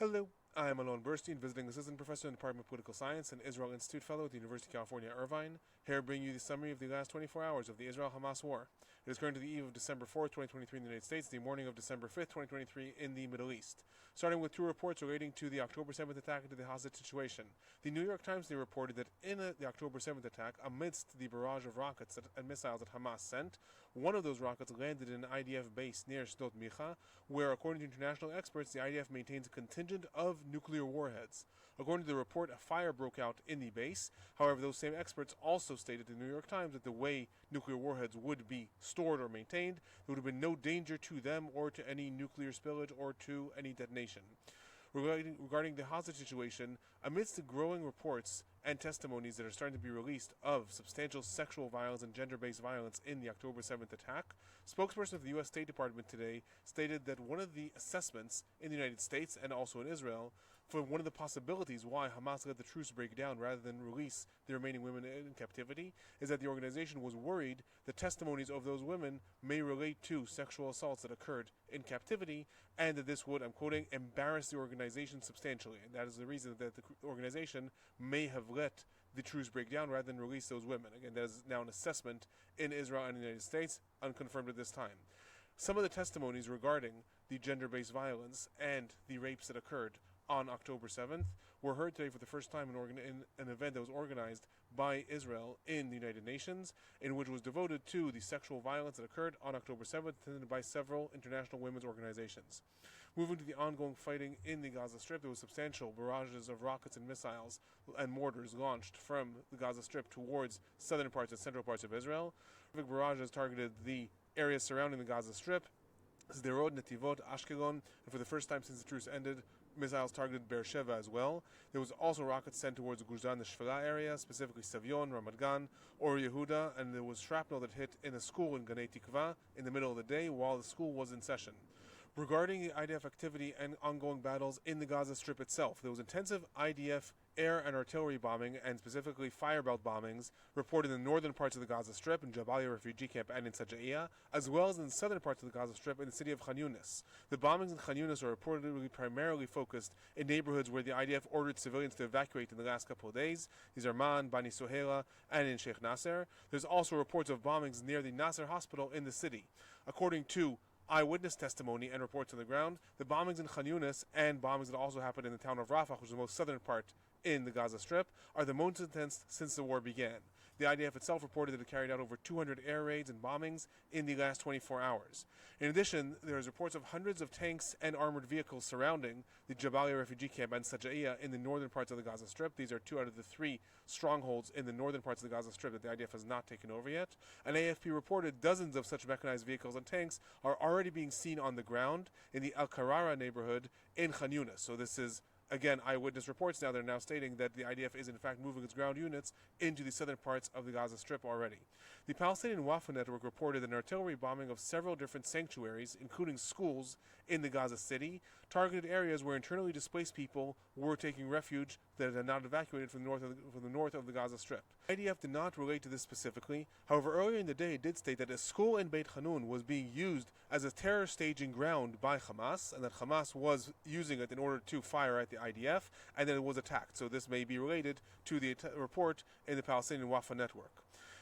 Hello, I am Alon Burstein, visiting assistant professor in the Department of Political Science and Israel Institute fellow at the University of California, Irvine. Here to bring you the summary of the last 24 hours of the Israel-Hamas war. It is currently the eve of December 4th, 2023 in the United States, the morning of December 5th, 2023 in the Middle East. Starting with two reports relating to the October 7th attack into the hostage situation. The New York Times today reported that in the October 7th attack, amidst the barrage of rockets and missiles that Hamas sent, one of those rockets landed in an IDF base near Sdot Micha, where, according to international experts, the IDF maintains a contingent of nuclear warheads. According to the report, a fire broke out in the base. However, those same experts also stated to the New York Times that the way nuclear warheads would be stored or maintained, there would have been no danger to them or to any nuclear spillage or to any detonation. Regarding the hostage situation, amidst the growing reports and testimonies that are starting to be released of substantial sexual violence and gender-based violence in the October 7th attack, spokesperson of the U.S. State Department today stated that one of the assessments in the United States and also in Israel for one of the possibilities why Hamas let the truce break down rather than release the remaining women in captivity is that the organization was worried that testimonies of those women may relate to sexual assaults that occurred in captivity, and that this would, I'm quoting, embarrass the organization substantially. And that is the reason that the organization may have let the truce break down rather than release those women. Again, that is now an assessment in Israel and the United States, unconfirmed at this time. Some of the testimonies regarding the gender-based violence and the rapes that occurred on October 7th were heard today for the first time in an event that was organized by Israel in the United Nations, in which was devoted to the sexual violence that occurred on October 7th, attended by several international women's organizations. Moving to the ongoing fighting in the Gaza Strip, there was substantial barrages of rockets and missiles and mortars launched from the Gaza Strip towards southern parts and central parts of Israel. Barrages targeted the areas surrounding the Gaza Strip, Sderot, Netivot, Ashkelon, and for the first time since the truce ended, missiles targeted Beersheba as well. There was also rockets sent towards the Gush Dan, the Shfela area, specifically Savion, Ramat Gan, or Yehuda, and there was shrapnel that hit in a school in Ganei Tikva in the middle of the day while the school was in session. Regarding the IDF activity and ongoing battles in the Gaza Strip itself, there was intensive IDF air and artillery bombing, and specifically firebelt bombings, reported in the northern parts of the Gaza Strip, in Jabalia refugee camp and in Sajaiya, as well as in the southern parts of the Gaza Strip in the city of Khan Yunis. The bombings in Khan Yunis are reportedly primarily focused in neighborhoods where the IDF ordered civilians to evacuate in the last couple of days. These are Man, Bani Sohela, and in Sheikh Nasser. There's also reports of bombings near the Nasser hospital in the city. According to eyewitness testimony and reports on the ground, the bombings in Khan Yunis and bombings that also happened in the town of Rafah, which is the most southern part in the Gaza Strip, are the most intense since the war began. The IDF itself reported that it carried out over 200 air raids and bombings in the last 24 hours. In addition, there is reports of hundreds of tanks and armored vehicles surrounding the Jabalia refugee camp and Sajaiya in the northern parts of the Gaza Strip. These are two out of the three strongholds in the northern parts of the Gaza Strip that the IDF has not taken over yet. And AFP reported dozens of such mechanized vehicles and tanks are already being seen on the ground in the Al-Karara neighborhood in Khan Yunis. So this is, again, eyewitness reports now. They're now stating that the IDF is in fact moving its ground units into the southern parts of the Gaza Strip already. The Palestinian Wafa Network reported an artillery bombing of several different sanctuaries, including schools in the Gaza city, targeted areas where internally displaced people were taking refuge that had not evacuated from the north of the Gaza Strip. IDF did not relate to this specifically. However, earlier in the day it did state that a school in Beit Hanun was being used as a terror staging ground by Hamas, and that Hamas was using it in order to fire at the IDF, and then it was attacked. So this may be related to the report in the Palestinian Wafa Network.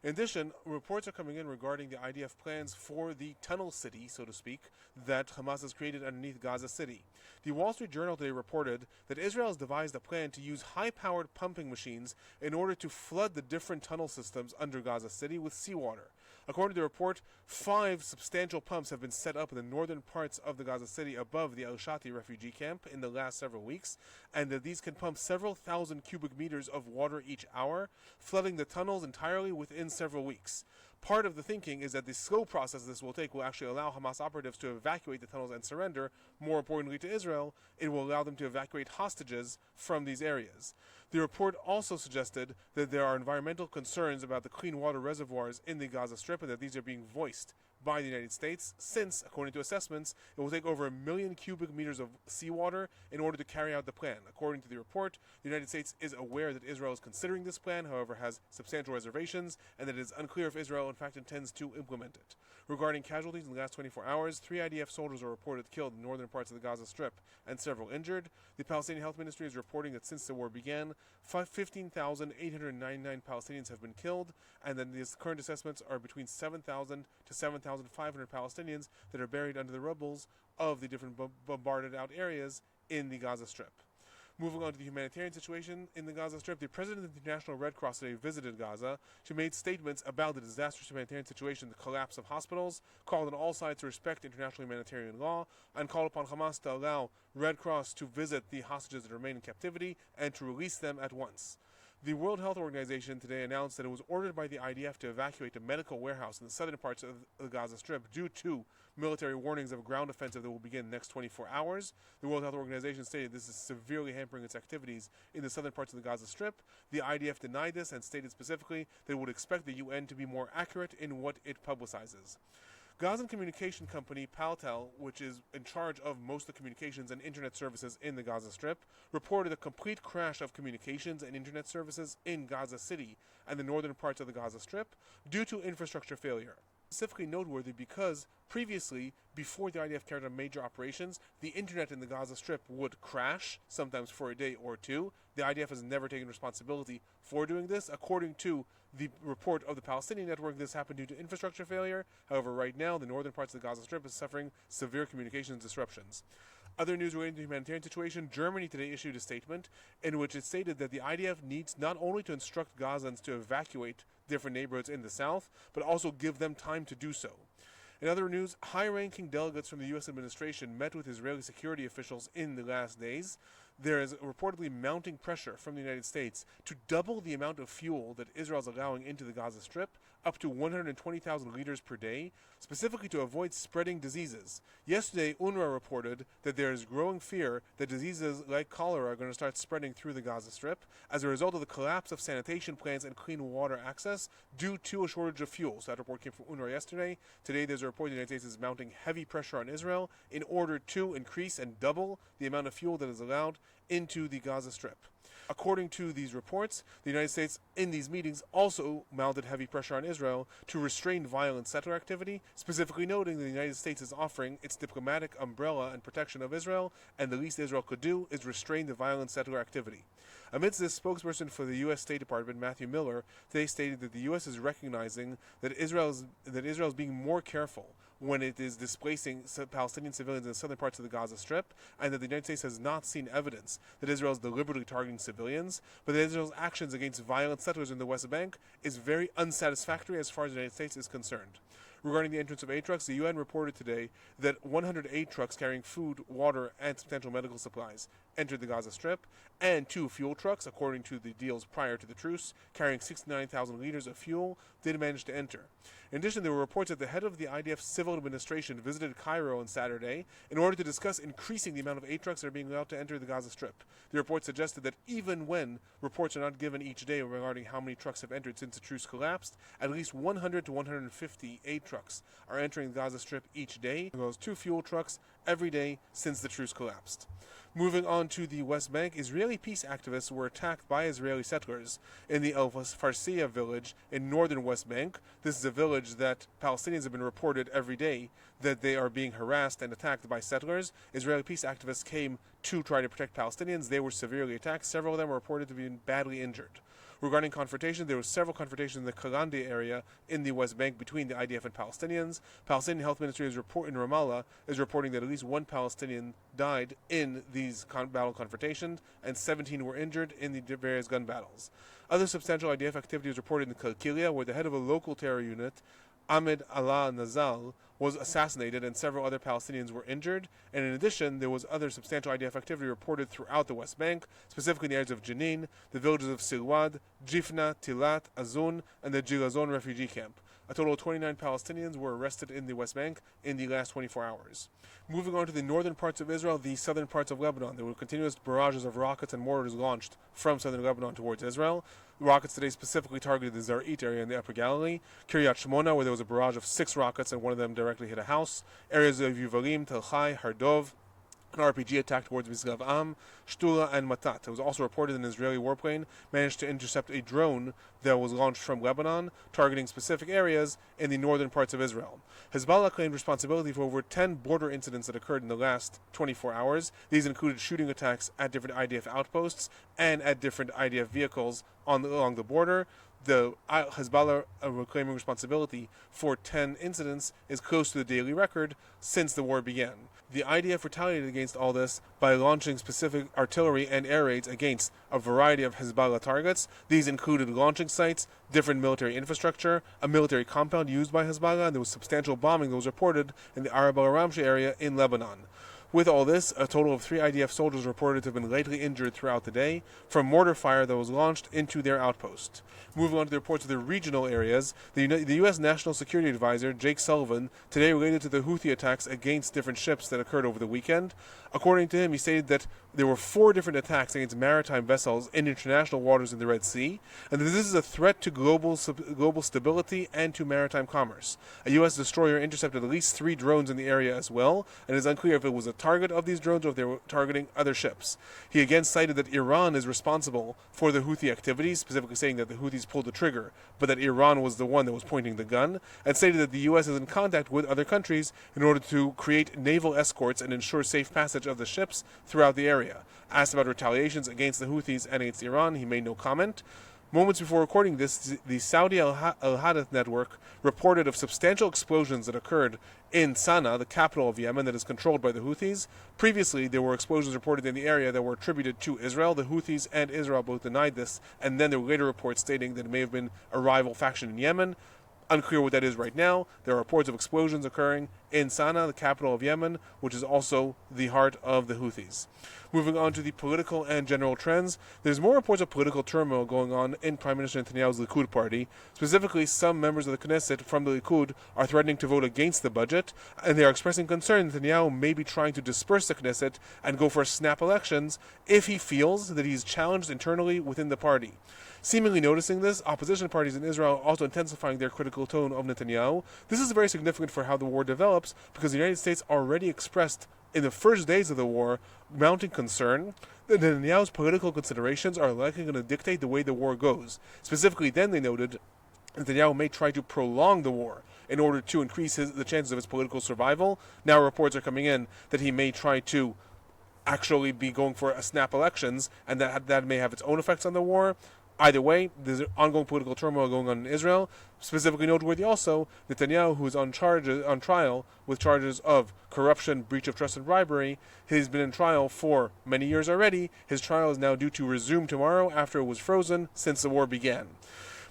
In addition, reports are coming in regarding the IDF plans for the tunnel city, so to speak, that Hamas has created underneath Gaza City. The Wall Street Journal today reported that Israel has devised a plan to use high-powered pumping machines in order to flood the different tunnel systems under Gaza City with seawater. According to the report, 5 substantial pumps have been set up in the northern parts of the Gaza City above the El-Shati refugee camp in the last several weeks, and that these can pump several thousand cubic meters of water each hour, flooding the tunnels entirely within several weeks. Part of the thinking is that the slow process this will take will actually allow Hamas operatives to evacuate the tunnels and surrender. More importantly to Israel, it will allow them to evacuate hostages from these areas. The report also suggested that there are environmental concerns about the clean water reservoirs in the Gaza Strip, and that these are being voiced by the United States, since, according to assessments, it will take over 1 million cubic meters of seawater in order to carry out the plan. According to the report, the United States is aware that Israel is considering this plan, however has substantial reservations, and that it is unclear if Israel in fact intends to implement it. Regarding casualties in the last 24 hours, 3 IDF soldiers are reported killed in northern parts of the Gaza Strip and several injured. The Palestinian Health Ministry is reporting that since the war began, 15,899 Palestinians have been killed, and then these current assessments are between 7,000 to 7,500 Palestinians that are buried under the rubbles of the different bombarded out areas in the Gaza Strip. Moving on to the humanitarian situation in the Gaza Strip, the president of the International Red Cross today visited Gaza. She made statements about the disastrous humanitarian situation, the collapse of hospitals, called on all sides to respect international humanitarian law, and called upon Hamas to allow Red Cross to visit the hostages that remain in captivity and to release them at once. The World Health Organization today announced that it was ordered by the IDF to evacuate a medical warehouse in the southern parts of the Gaza Strip due to military warnings of a ground offensive that will begin in the next 24 hours. The World Health Organization stated this is severely hampering its activities in the southern parts of the Gaza Strip. The IDF denied this and stated specifically that it would expect the UN to be more accurate in what it publicizes. Gazan communication company Paltel, which is in charge of most of the communications and internet services in the Gaza Strip, reported a complete crash of communications and internet services in Gaza City and the northern parts of the Gaza Strip due to infrastructure failure. Specifically noteworthy because previously, before the IDF carried out major operations, the internet in the Gaza Strip would crash, sometimes for a day or two. The IDF has never taken responsibility for doing this. According to the report of the Palestinian network, this happened due to infrastructure failure. However, right now, the northern parts of the Gaza Strip is suffering severe communications disruptions. Other news relating to the humanitarian situation, Germany today issued a statement in which it stated that the IDF needs not only to instruct Gazans to evacuate different neighborhoods in the south, but also give them time to do so. In other news, high-ranking delegates from the U.S. administration met with Israeli security officials in the last days. There is reportedly mounting pressure from the United States to double the amount of fuel that Israel is allowing into the Gaza Strip, up to 120,000 liters per day, specifically to avoid spreading diseases. Yesterday, UNRWA reported that there is growing fear that diseases like cholera are going to start spreading through the Gaza Strip as a result of the collapse of sanitation plants and clean water access due to a shortage of fuel. So that report came from UNRWA yesterday. Today, there's a report the United States is mounting heavy pressure on Israel in order to increase and double the amount of fuel that is allowed into the Gaza Strip. According to these reports, the United States in these meetings also mounted heavy pressure on Israel to restrain violent settler activity, specifically noting that the United States is offering its diplomatic umbrella and protection of Israel, and the least Israel could do is restrain the violent settler activity. Amidst this, spokesperson for the U.S. State Department, Matthew Miller, today stated that the U.S. is recognizing that Israel is being more careful when it is displacing Palestinian civilians in the southern parts of the Gaza Strip, and that the United States has not seen evidence that Israel is deliberately targeting civilians, but that Israel's actions against violent settlers in the West Bank is very unsatisfactory as far as the United States is concerned. Regarding the entrance of aid trucks, the UN reported today that 100 aid trucks carrying food, water, and substantial medical supplies entered the Gaza Strip, and 2 fuel trucks, according to the deals prior to the truce, carrying 69,000 liters of fuel, did manage to enter. In addition, there were reports that the head of the IDF civil administration visited Cairo on Saturday in order to discuss increasing the amount of aid trucks that are being allowed to enter the Gaza Strip. The report suggested that even when reports are not given each day regarding how many trucks have entered since the truce collapsed, at least 100 to 150 aid trucks are entering the Gaza Strip each day, as well as 2 fuel trucks every day since the truce collapsed. Moving on to the West Bank, Israeli peace activists were attacked by Israeli settlers in the El Farsiya village in northern West Bank. This is a village that Palestinians have been reported every day that they are being harassed and attacked by settlers. Israeli peace activists came to try to protect Palestinians. They were severely attacked. Several of them were reported to be badly injured. Regarding confrontation, there were several confrontations in the Kalandi area in the West Bank between the IDF and Palestinians. Palestinian Health Ministry in Ramallah is reporting that at least 1 Palestinian died in these battle confrontations, and 17 were injured in the various gun battles. Other substantial IDF activity was reported in Kalkilia, where the head of a local terror unit, Ahmed Allah Nazal, was assassinated and several other Palestinians were injured. And in addition, there was other substantial IDF activity reported throughout the West Bank, specifically in the areas of Jenin, the villages of Silwad, Jifna, Tilat, Azun, and the Gilazon refugee camp. A total of 29 Palestinians were arrested in the West Bank in the last 24 hours. Moving on to the northern parts of Israel, the southern parts of Lebanon, there were continuous barrages of rockets and mortars launched from southern Lebanon towards Israel. Rockets today specifically targeted the Zarit area in the Upper Galilee, Kiryat Shmona, where there was a barrage of 6 rockets and one of them directly hit a house, areas of Yuvalim, Tel Chai, Hardov, an RPG attack towards Misgav Am, Shtula, and Matat. It was also reported an Israeli warplane managed to intercept a drone that was launched from Lebanon, targeting specific areas in the northern parts of Israel. Hezbollah claimed responsibility for over 10 border incidents that occurred in the last 24 hours. These included shooting attacks at different IDF outposts and at different IDF vehicles along the border. The Hezbollah claiming responsibility for 10 incidents is close to the daily record since the war began. The IDF retaliated against all this by launching specific artillery and air raids against a variety of Hezbollah targets. These included launching sites, different military infrastructure, a military compound used by Hezbollah, and there was substantial bombing that was reported in the Arab al-Ramsha area in Lebanon. With all this, a total of 3 IDF soldiers reported to have been lightly injured throughout the day from mortar fire that was launched into their outpost. Moving on to the reports of the regional areas, the U.S. National Security Advisor, Jake Sullivan, today related to the Houthi attacks against different ships that occurred over the weekend. According to him, he stated that there were 4 different attacks against maritime vessels in international waters in the Red Sea, and that this is a threat to global stability and to maritime commerce. A U.S. destroyer intercepted at least 3 drones in the area as well, and it is unclear if it was a target of these drones or if they were targeting other ships. He again cited that Iran is responsible for the Houthi activities, specifically saying that the Houthis pulled the trigger, but that Iran was the one that was pointing the gun, and stated that the U.S. is in contact with other countries in order to create naval escorts and ensure safe passage of the ships throughout the area. Asked about retaliations against the Houthis and against Iran, he made no comment. Moments before recording this, the Saudi Al-Hadath network reported of substantial explosions that occurred in Sana'a, the capital of Yemen, that is controlled by the Houthis. Previously, there were explosions reported in the area that were attributed to Israel. The Houthis and Israel both denied this, and then there were later reports stating that it may have been a rival faction in Yemen. Unclear what that is right now. There are reports of explosions occurring in Sana'a, the capital of Yemen, which is also the heart of the Houthis. Moving on to the political and general trends, there's more reports of political turmoil going on in Prime Minister Netanyahu's Likud party. Specifically, some members of the Knesset from the Likud are threatening to vote against the budget, and they are expressing concern that Netanyahu may be trying to disperse the Knesset and go for snap elections if he feels that he's challenged internally within the party. Seemingly noticing this, opposition parties in Israel are also intensifying their critical tone of Netanyahu. This is very significant for how the war develops, because the United States already expressed in the first days of the war mounting concern that Netanyahu's political considerations are likely going to dictate the way the war goes. Specifically, then they noted Netanyahu may try to prolong the war in order to increase the chances of his political survival. Now reports are coming in that he may try to actually be going for a snap elections, and that may have its own effects on the war. Either way, there's ongoing political turmoil going on in Israel. Specifically noteworthy also, Netanyahu, who is on trial with charges of corruption, breach of trust, and bribery. He's been in trial for many years already. His trial is now due to resume tomorrow after it was frozen since the war began.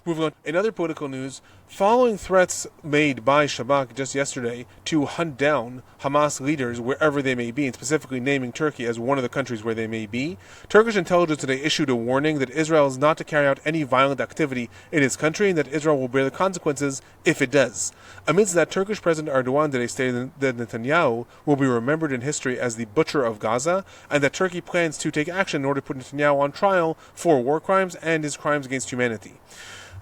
Moving on, in other political news, following threats made by Shabak just yesterday to hunt down Hamas leaders wherever they may be, and specifically naming Turkey as one of the countries where they may be, Turkish intelligence today issued a warning that Israel is not to carry out any violent activity in its country, and that Israel will bear the consequences if it does. Amidst that, Turkish President Erdogan today stated that Netanyahu will be remembered in history as the butcher of Gaza, and that Turkey plans to take action in order to put Netanyahu on trial for war crimes and his crimes against humanity.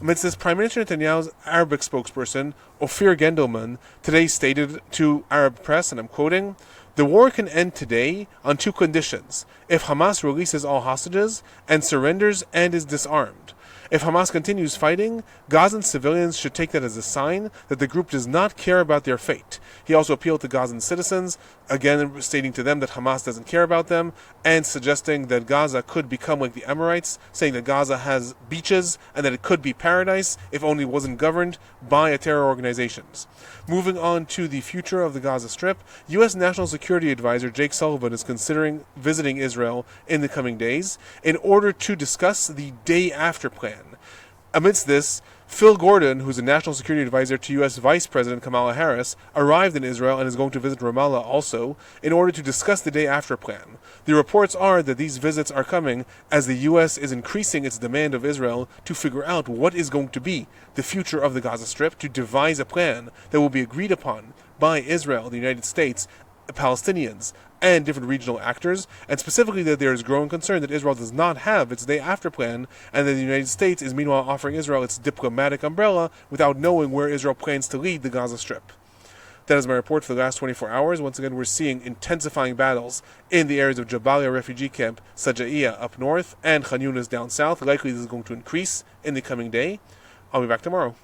Amidst this, Prime Minister Netanyahu's Arabic spokesperson, Ophir Gendelman, today stated to Arab press, and I'm quoting, "The war can end today on 2 conditions: if Hamas releases all hostages and surrenders and is disarmed. If Hamas continues fighting, Gazan civilians should take that as a sign that the group does not care about their fate." He also appealed to Gazan citizens, again stating to them that Hamas doesn't care about them, and suggesting that Gaza could become like the Emirates, saying that Gaza has beaches and that it could be paradise if only it wasn't governed by terror organizations. Moving on to the future of the Gaza Strip, U.S. National Security Advisor Jake Sullivan is considering visiting Israel in the coming days in order to discuss the day-after plan. Amidst this, Phil Gordon, who's a national security advisor to U.S. Vice President Kamala Harris, arrived in Israel and is going to visit Ramallah also in order to discuss the day after plan. The reports are that these visits are coming as the U.S. is increasing its demand of Israel to figure out what is going to be the future of the Gaza Strip, to devise a plan that will be agreed upon by Israel, the United States, Palestinians, and different regional actors, and specifically that there is growing concern that Israel does not have its day after plan, and that the United States is meanwhile offering Israel its diplomatic umbrella without knowing where Israel plans to lead the Gaza Strip. That is my report for the last 24 hours. Once again, we're seeing intensifying battles in the areas of Jabalia refugee camp, Sajaiya up north, and Khan Yunis down south. Likely this is going to increase in the coming day. I'll be back tomorrow.